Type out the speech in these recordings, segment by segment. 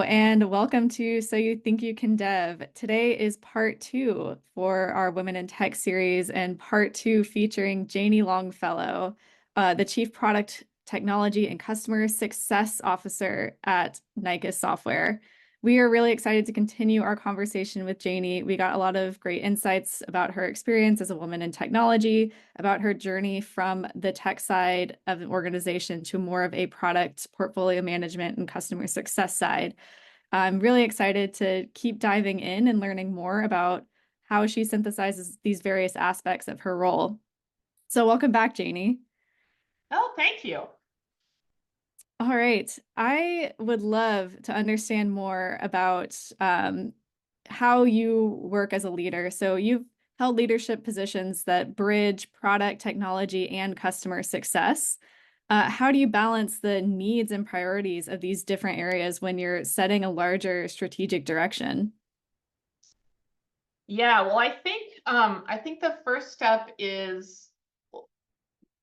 and welcome to So You Think You Can Dev. Today is part two for our Women in Tech series, and part two featuring Janie Longfellow, the Chief Product Technology and Customer Success Officer at Nicus Software. We are really excited to continue our conversation with Janie. We got a lot of great insights about her experience as a woman in technology, about her journey from the tech side of an organization to more of a product portfolio management and customer success side. I'm really excited to keep diving in and learning more about how she synthesizes these various aspects of her role. So welcome back, Janie. Oh, thank you. All right. I would love to understand more about how you work as a leader. So you've held leadership positions that bridge product, technology, and customer success. How do you balance the needs and priorities of these different areas when you're setting a larger strategic direction? Yeah, well, I think the first step is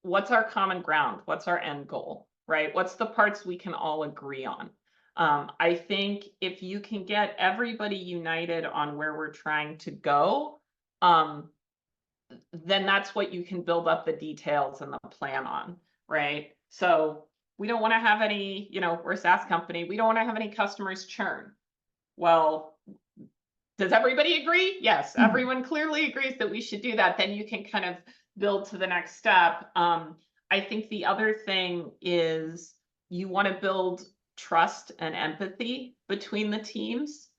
what's our common ground? What's our end goal, right? What's the parts we can all agree on? I think if you can get everybody united on where we're trying to go, um, then that's what you can build up the details and the plan on, right? So we don't want to have any, we're a SaaS company. We don't want to have any customers churn. Well, does everybody agree? Yes, Mhm. everyone clearly agrees that we should do that. Then you can kind of build to the next step. I think the other thing is you want to build trust and empathy between the teams,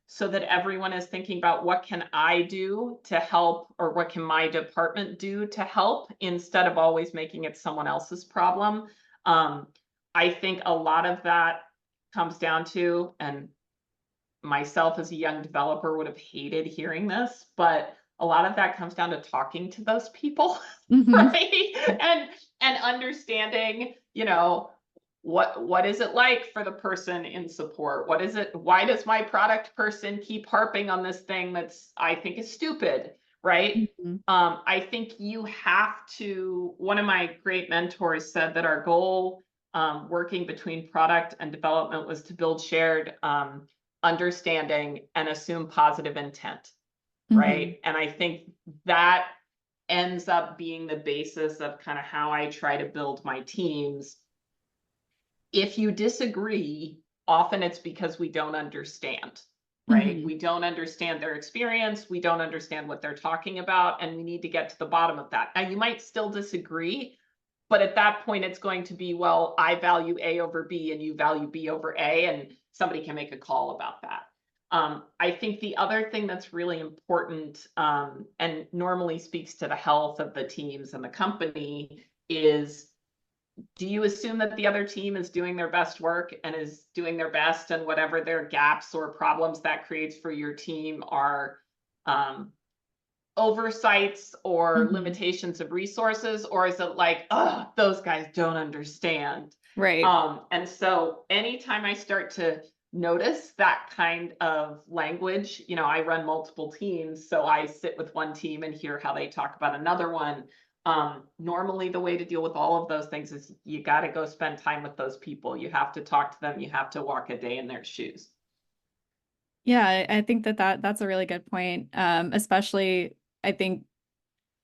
so that everyone is thinking about what can I do to help, or what can my department do to help, instead of always making it someone else's problem. Um, I think a lot of that comes down to, and myself as a young developer would have hated hearing this, but a lot of that comes down to talking to those people, Mhm. right? And understanding, what is it like for the person in support? What is it? Why does my product person keep harping on this thing that's, I think, is stupid, right? Mhm. I think you have to, one of my great mentors said that our goal, working between product and development, was to build shared understanding and assume positive intent, Mhm. right? And I think that ends up being the basis of kind of how I try to build my teams. If you disagree, often it's because we don't understand, right? Mhm. We don't understand their experience, we don't understand what they're talking about, and we need to get to the bottom of that. Now, you might still disagree, but at that point, it's going to be, well, I value A over B and you value B over A, and somebody can make a call about that. I think the other thing that's really important, and normally speaks to the health of the teams and the company, is, do you assume that the other team is doing their best work and is doing their best, and whatever their gaps or problems that creates for your team are um, oversights or Mhm. limitations of resources? Or is it like, oh, those guys don't understand? Right. And so anytime I start to notice that kind of language, I run multiple teams, so I sit with one team and hear how they talk about another one. Normally the way to deal with all of those things is you got to go spend time with those people. You have to talk to them. You have to walk a day in their shoes. Yeah, I think that's a really good point. Especially, I think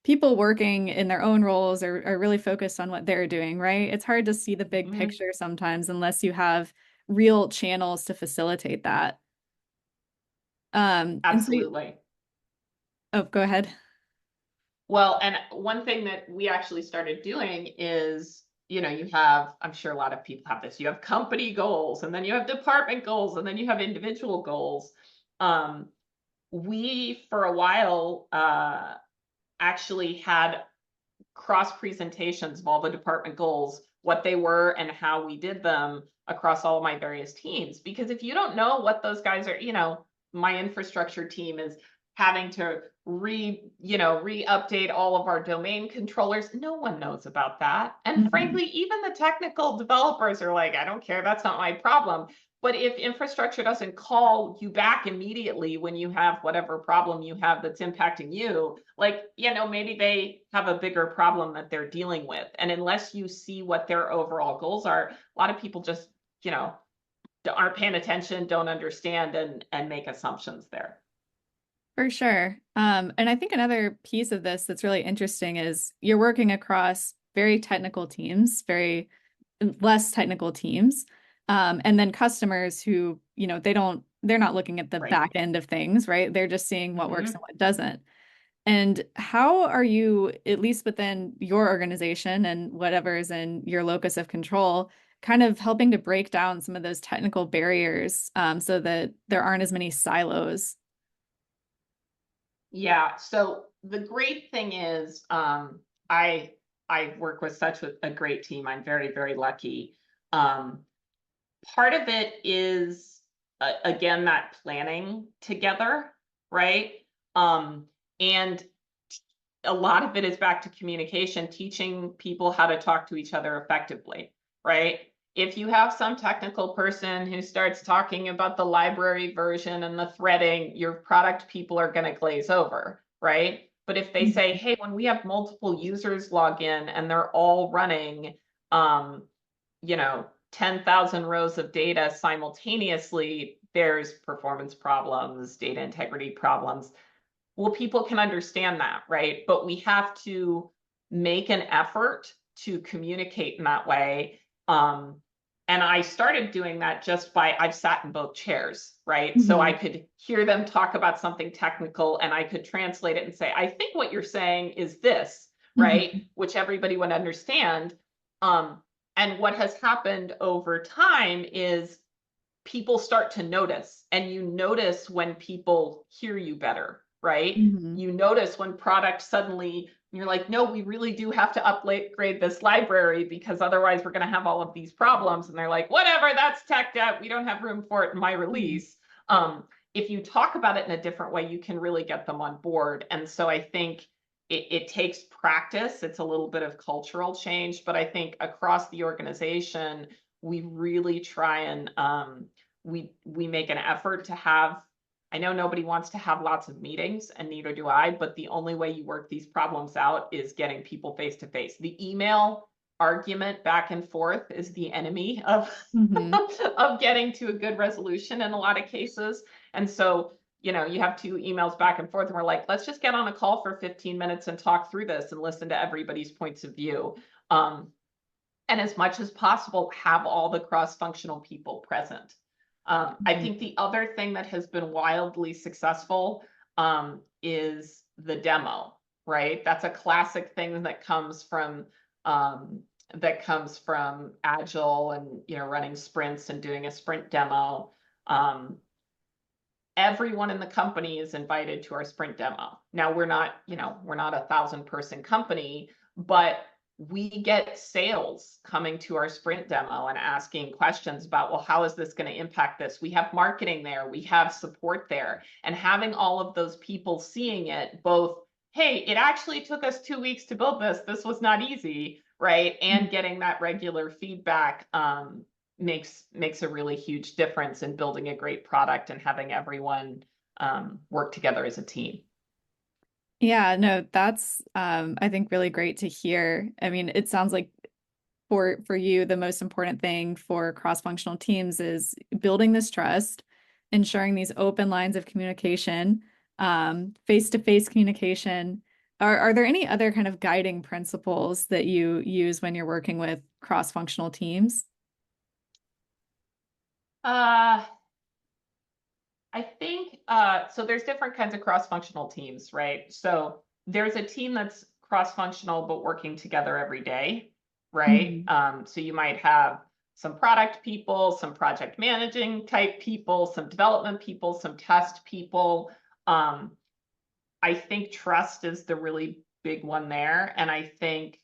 people working in their own roles are really focused on what they're doing, right? It's hard to see the big Mhm. picture sometimes unless you have real channels to facilitate that. And so, Absolutely. oh, go ahead. Well, and one thing that we actually started doing is, you have, I'm sure a lot of people have this, you have company goals, and then you have department goals, and then you have individual goals. Um, we, for a while, actually had cross presentations of all the department goals, what they were and how we did them across all of my various teams. Because if you don't know what those guys are, my infrastructure team is having to re-update all of our domain controllers. No one knows about that. And Mhm. frankly, even the technical developers are like, I don't care, that's not my problem. But if infrastructure doesn't call you back immediately when you have whatever problem you have that's impacting you, like, maybe they have a bigger problem that they're dealing with. And unless you see what their overall goals are, a lot of people just, you know, aren't paying attention, don't understand, and make assumptions there. For sure. And I think another piece of this that's really interesting is you're working across very technical teams, very less technical teams, and then customers who, they're not looking at the Right. back end of things, right? They're just seeing what works Mm-hmm. and what doesn't. And how are you, at least within your organization and whatever is in your locus of control, kind of helping to break down some of those technical barriers, so that there aren't as many silos? Yeah. So the great thing is, I I work with such a great team. I'm very, very lucky. Um, Part of it is again that planning together, right? And a lot of it is back to communication, teaching people how to talk to each other effectively, right? If you have some technical person who starts talking about the library version and the threading, your product people are going to glaze over, right? But if they say, hey, when we have multiple users log in and they're all running, um, 10,000 rows of data simultaneously, there's performance problems, data integrity problems. Well, people can understand that, right? But we have to make an effort to communicate in that way. And I started doing that just by, I've sat in both chairs, right? So I Mhm. could hear them talk about something technical and I could translate it and say, I think what you're saying is this, right? Mhm. Which everybody would understand. Um, and what has happened over time is people start to notice, and you notice when people hear you better, right? Mhm. You notice when product suddenly you're like, no, we really do have to upgrade this library because otherwise we're going to have all of these problems. And they're like, whatever, that's tech debt. We don't have room for it in my Mhm. release. If you talk about it in a different way, you can really get them on board. And so I think it takes practice. It's a little bit of cultural change, but I think across the organization, we really try and we make an effort to have. I know nobody wants to have lots of meetings, and neither do I, but the only way you work these problems out is getting people face to face. The email argument back and forth is the enemy of Mhm. of getting to a good resolution in a lot of cases. And so, you have two emails back and forth, and we're like, let's just get on a call for 15 minutes and talk through this and listen to everybody's points of view. Um, and as much as possible, have all the cross-functional people present. I Mhm. think the other thing that has been wildly successful is the demo, right? That's a classic thing um, that comes from Agile and running sprints and doing a sprint demo. Um, Everyone in the company is invited to our sprint demo. Now we're not 1,000-person company, but we get sales coming to our sprint demo and asking questions about, well, how is this going to impact this? We have marketing there, we have support there, and having all of those people seeing it, both, hey, it actually took us 2 weeks to build this. This was not easy, right? And getting that regular feedback makes a really huge difference in building a great product and having everyone work together as a team. Yeah, no, that's I think really great to hear. I mean, it sounds like for you, the most important thing for cross-functional teams is building this trust, ensuring these open lines of communication, face-to-face communication. Are there any other kind of guiding principles that you use when you're working with cross-functional teams? Uh, I think so. There's different kinds of cross-functional teams, right? So there's a team that's cross-functional but working together every day, right? Mhm. So you might have some product people, some project managing type people, some development people, some test people. Um, I think trust is the really big one there. And I think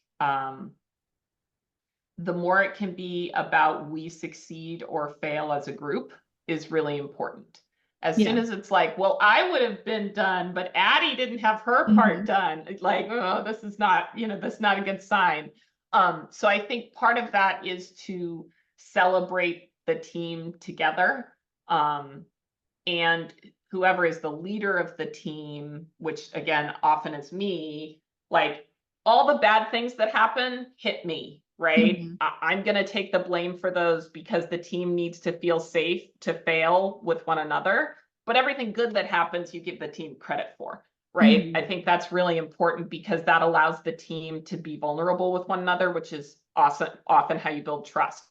the more it can be about we succeed or fail as a group is really important. As soon Yeah. as it's like, well, I would have been done, but Addie didn't have her part Hmm. done, it's like, oh, this is not a good sign. So I think part of that is to celebrate the team together. Um, and whoever is the leader of the team, which again often is me, like all the bad things that happen hit me, right? Mhm. I'm going to take the blame for those because the team needs to feel safe to fail with one another. But everything good that happens, you give the team credit for, right? I Mhm. think that's really important because that allows the team to be vulnerable with one another, which is often how you build trust.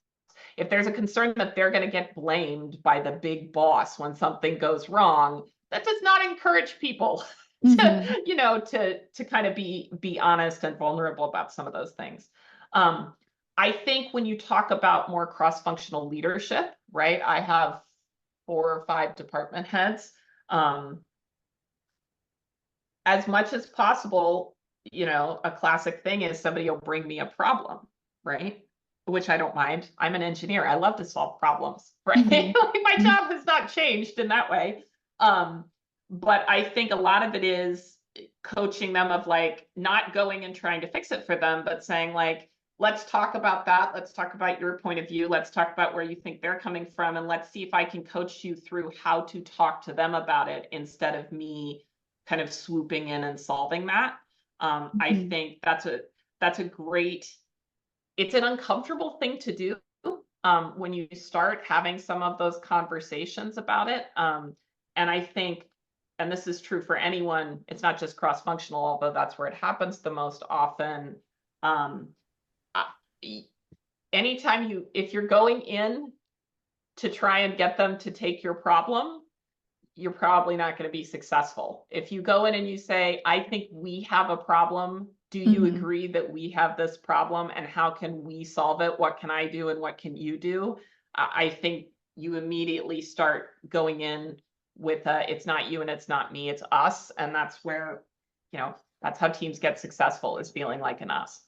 If there's a concern that they're going to get blamed by the big boss when something goes wrong, that does not encourage people Mhm. to kind of be honest and vulnerable about some of those things. um, I think when you talk about more cross-functional leadership, right, I have 4 or 5 department heads. um, as much as possible, a classic thing is somebody will bring me a problem, right? Which I don't mind. I'm an engineer. I love to solve problems, right? Mhm. Like my Mhm. job has not changed in that way. Um, but I think a lot of it is coaching them of like not going and trying to fix it for them, but saying like, let's talk about that. Let's talk about your point of view. Let's talk about where you think they're coming from. And let's see if I can coach you through how to talk to them about it instead of me kind of swooping in and solving that. I Mhm. think that's a great. It's an uncomfortable thing to do when you start having some of those conversations about it. And I think, and this is true for anyone, it's not just cross-functional, although that's where it happens the most often. Um, Anytime if you're going in to try and get them to take your problem, you're probably not going to be successful. If you go in and you say, I think we have a problem. Do you Mhm. agree that we have this problem and how can we solve it? What can I do and what can you do? I think you immediately start going in with it's not you and it's not me, it's us. And that's where, that's how teams get successful, is feeling like an us.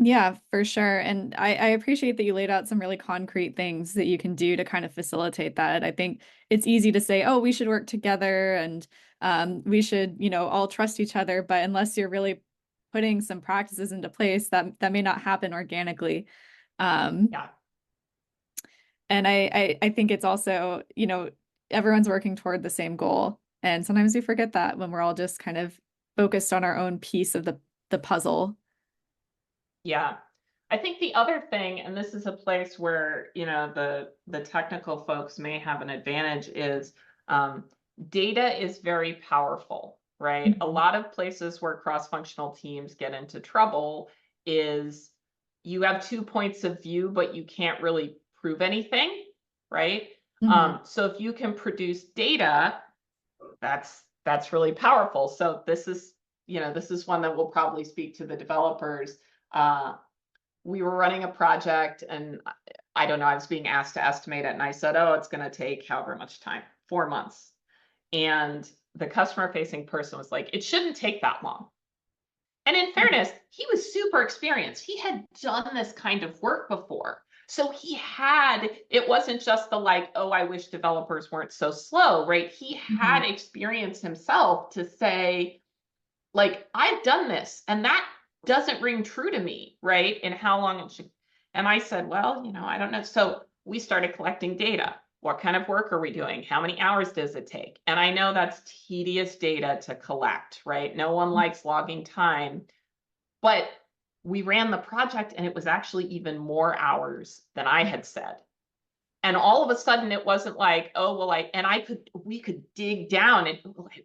Yeah, for sure. And I appreciate that you laid out some really concrete things that you can do to kind of facilitate that. I think it's easy to say, oh, we should work together and we should, all trust each other. But unless you're really putting some practices into place, that may not happen organically. Um, Yeah. and I think it's also, everyone's working toward the same goal. And sometimes we forget that when we're all just kind of focused on our own piece of the puzzle. Yeah. I think the other thing, and this is a place where, the technical folks may have an advantage, is um, data is very powerful, right? A Mhm. lot of places where cross-functional teams get into trouble is you have 2 points of view, but you can't really prove anything, right? Mhm. So if you can produce data, that's really powerful. So this is one that will probably speak to the developers. Uh, we were running a project and I don't know, I was being asked to estimate it and I said, oh, it's going to take however much time, 4 months. And the customer facing person was like, it shouldn't take that long. And in fairness, he was super experienced. He had done this kind of work before. So it wasn't just the like, oh, I wish developers weren't so slow, right? He Mhm. had experience himself to say, like, I've done this and that doesn't ring true to me, right? And how long it should. And I said, well, I don't know. So we started collecting data. What kind of work are we doing? How many hours does it take? And I know that's tedious data to collect, right? No one likes logging time, but we ran the project and it was actually even more hours than I had said. And all of a sudden it wasn't like, oh, well, we could dig down and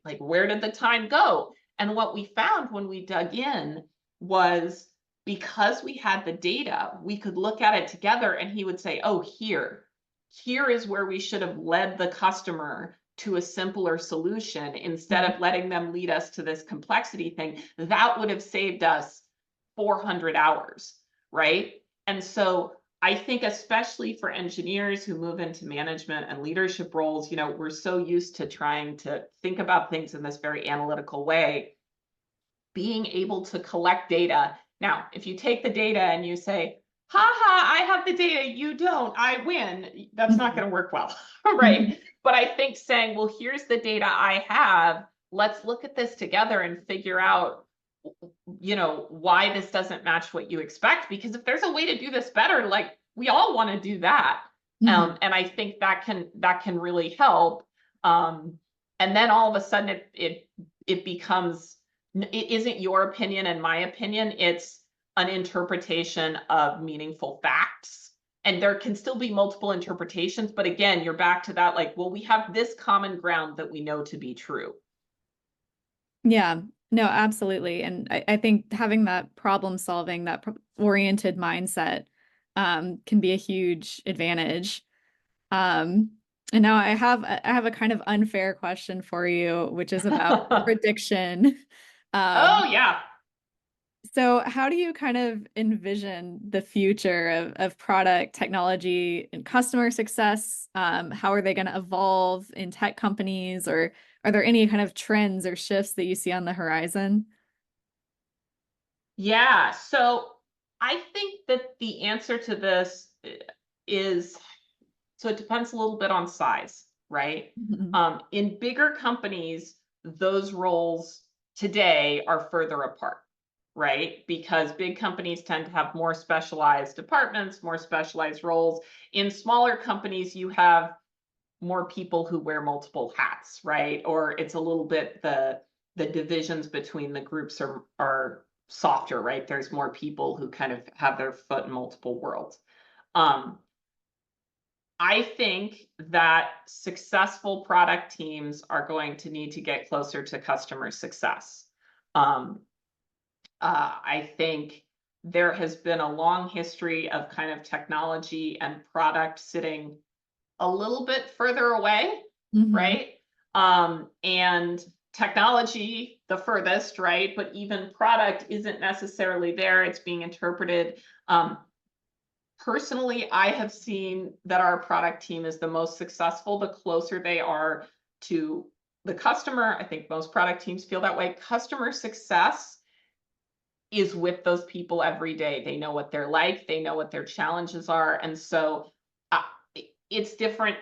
like, where did the time go? And what we found when we dug in was, because we had the data, we could look at it together and he would say, oh, here is where we should have led the customer to a simpler solution instead Mhm. of letting them lead us to this complexity thing. That would have saved us 400 hours, right? And so I think especially for engineers who move into management and leadership roles, we're so used to trying to think about things in this very analytical way. Being able to collect data. Now, if you take the data and you say, ha ha, I have the data, you don't, I win, that's not Mhm. going to work well, Mhm. right? But I think saying, well, here's the data I have, let's look at this together and figure out why this doesn't match what you expect. Because if there's a way to do this better, like we all want to do that. Mhm. And I think that can really help. And then all of a sudden it becomes, it isn't your opinion and my opinion. It's an interpretation of meaningful facts. And there can still be multiple interpretations, but again, you're back to that, like, well, we have this common ground that we know to be true. Yeah, no, absolutely. And I think having that problem solving, that oriented mindset can be a huge advantage. Um, and now I have a kind of unfair question for you, which is about prediction. Oh, Um, yeah. so how do you kind of envision the future of product technology and customer success? How are they going to evolve in tech companies, or are there any kind of trends or shifts that you see on the horizon? Yeah. So I think that the answer to this is, so it depends a little bit on size, right? Mhm. In bigger companies, those roles today are further apart, right? Because big companies tend to have more specialized departments, more specialized roles. In smaller companies, you have more people who wear multiple hats, right? Or it's a little bit the divisions between the groups are softer, right? There's more people who kind of have their foot in multiple worlds. Um, I think that successful product teams are going to need to get closer to customer success. Um, I think there has been a long history of kind of technology and product sitting a little bit further away, Hmm. right? And technology the furthest, right? But even product isn't necessarily there. It's being interpreted. Personally, I have seen that our product team is the most successful the closer they are to the customer. I think most product teams feel that way. Customer success is with those people every day. They know what they're like, they know what their challenges are. And so uh, it's different.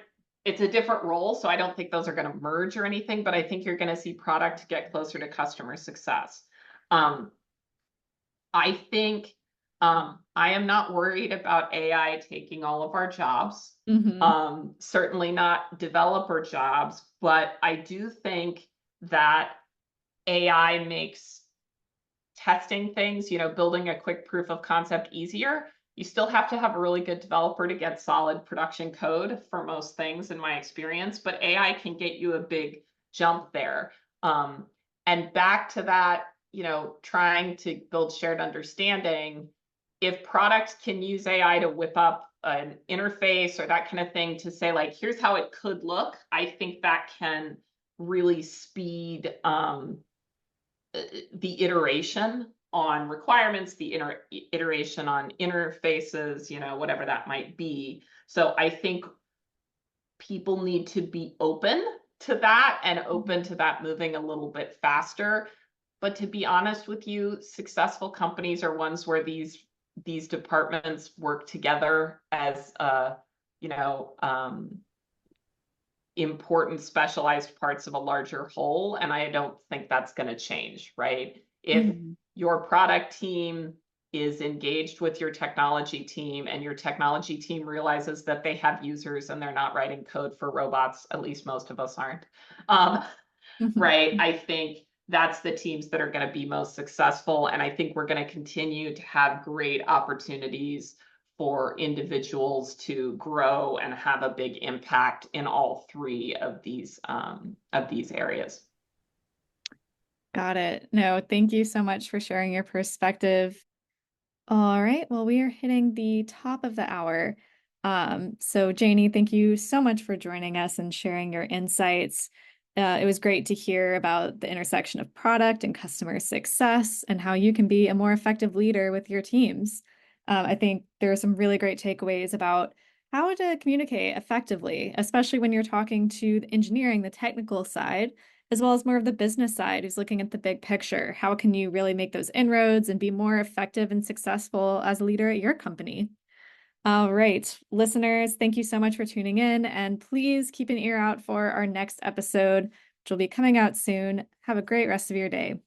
It's a different role. So I don't think those are going to merge or anything, but I think you're going to see product get closer to customer success. Um, I think I am not worried about AI taking all of our jobs. Hmm. Certainly not developer jobs, but I do think that AI makes testing things, building a quick proof of concept easier. You still have to have a really good developer to get solid production code for most things, in my experience, but AI can get you a big jump there. Um, and back to that, trying to build shared understanding. If product can use AI to whip up an interface or that kind of thing to say, like, here's how it could look, I think that can really speed the iteration on requirements, the iteration on interfaces, whatever that might be. So I think people need to be open to that and open to that moving a little bit faster. But to be honest with you, successful companies are ones where these departments work together as you know um, important specialized parts of a larger whole. And I don't think that's going to change, right? If Hmm. your product team is engaged with your technology team and your technology team realizes that they have users and they're not writing code for robots, at least most of us aren't, um, right? I think that's the teams that are going to be most successful. And I think we're going to continue to have great opportunities for individuals to grow and have a big impact in all three of these areas. Got it. No, thank you so much for sharing your perspective. All right. Well, we are hitting the top of the hour. So Janie, thank you so much for joining us and sharing your insights. It was great to hear about the intersection of product and customer success and how you can be a more effective leader with your teams. I think there are some really great takeaways about how to communicate effectively, especially when you're talking to the engineering, the technical side, as well as more of the business side who's looking at the big picture. How can you really make those inroads and be more effective and successful as a leader at your company? All right, listeners, thank you so much for tuning in, and please keep an ear out for our next episode, which will be coming out soon. Have a great rest of your day.